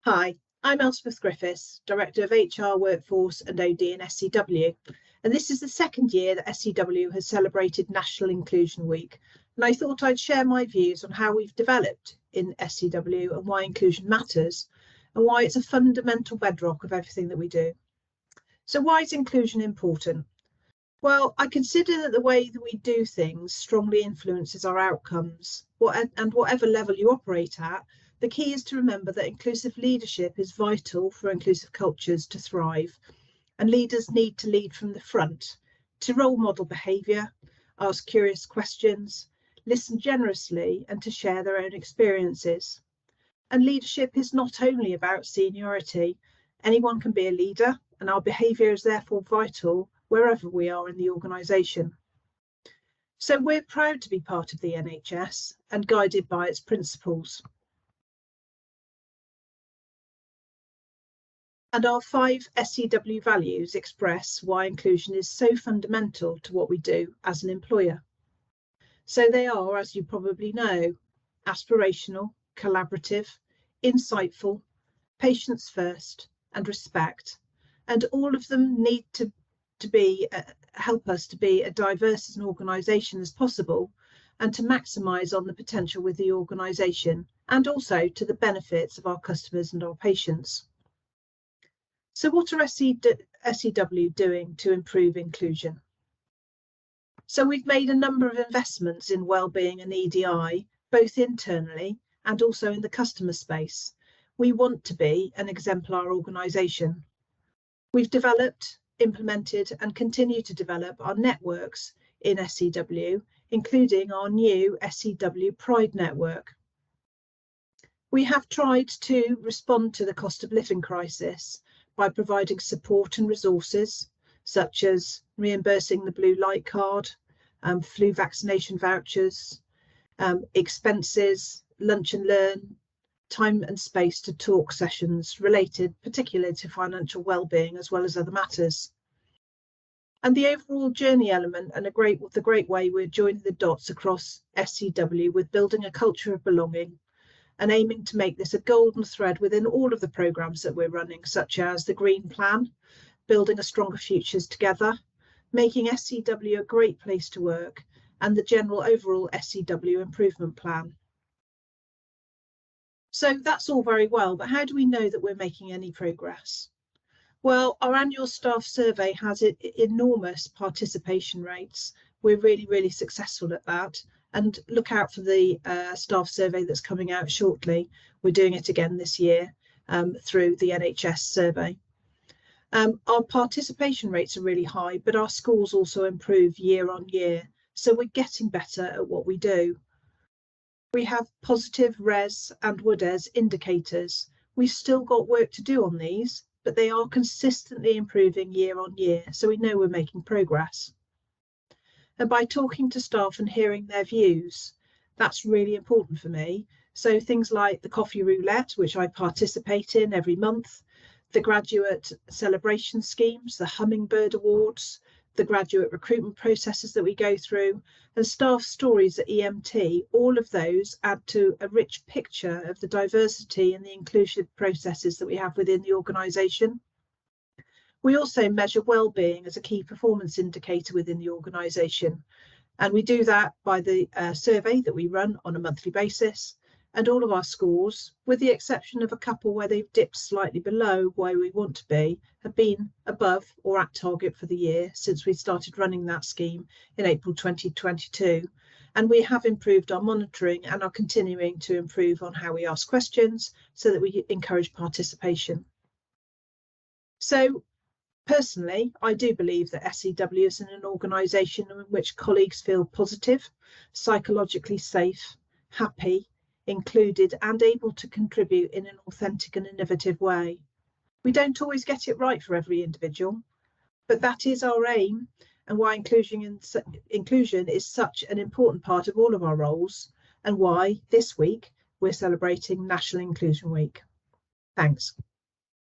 Hi, I'm Elspeth Griffiths, Director of HR, Workforce and OD in SCW, and this is the second year that SCW has celebrated National Inclusion Week, and I thought I'd share my views on how we've developed in SCW and why inclusion matters, and why it's a fundamental bedrock of everything that we do. So why is inclusion important? Well, I consider that the way that we do things strongly influences our outcomes, and whatever level you operate at, the key is to remember that inclusive leadership is vital for inclusive cultures to thrive, and leaders need to lead from the front, to role model behaviour, ask curious questions, listen generously, and to share their own experiences. And leadership is not only about seniority. Anyone can be a leader, and our behaviour is therefore vital wherever we are in the organisation. So we're proud to be part of the NHS and guided by its principles. And our 5 SCW values express why inclusion is so fundamental to what we do as an employer. So they are, as you probably know, aspirational, collaborative, insightful, patients first, and respect. And all of them need to help us to be as diverse as an organisation as possible, and to maximise on the potential with the organisation, and also to the benefits of our customers and our patients. So what are SCW doing to improve inclusion? So we've made a number of investments in wellbeing and EDI, both internally and also in the customer space. We want to be an exemplar organisation. We've developed, implemented and continue to develop our networks in SCW, including our new SCW Pride Network. We have tried to respond to the cost of living crisis by providing support and resources, such as reimbursing the blue light card, flu vaccination vouchers, expenses, lunch and learn, time and space to talk sessions related particularly to financial well-being as well as other matters. And the overall journey element and the great way we're joining the dots across SCW with building a culture of belonging and aiming to make this a golden thread within all of the programmes that we're running, such as the Green Plan, Building a Stronger Futures Together, making SCW a great place to work, and the general overall SCW improvement plan. So that's all very well, but how do we know that we're making any progress? Well, our annual staff survey has enormous participation rates. We're really successful at that. And look out for the staff survey that's coming out shortly. We're doing it again this year through the NHS survey. Our participation rates are really high, but our scores also improve year on year. So we're getting better at what we do. We have positive RES and WODES indicators. We've still got work to do on these, but they are consistently improving year on year. So we know we're making progress. And by talking to staff and hearing their views, that's really important for me. So things like the coffee roulette, which I participate in every month, the graduate celebration schemes, the Hummingbird Awards, the graduate recruitment processes that we go through, and staff stories at EMT, all of those add to a rich picture of the diversity and the inclusive processes that we have within the organisation. We also measure wellbeing as a key performance indicator within the organisation, and we do that by the survey that we run on a monthly basis, and all of our scores, with the exception of a couple where they've dipped slightly below where we want to be, have been above or at target for the year since we started running that scheme in April 2022. And we have improved our monitoring and are continuing to improve on how we ask questions so that we encourage participation. So personally, I do believe that SCW is an organisation in which colleagues feel positive, psychologically safe, happy, included and able to contribute in an authentic and innovative way. We don't always get it right for every individual, but that is our aim and why inclusion is such an important part of all of our roles, and why this week we're celebrating National Inclusion Week. Thanks.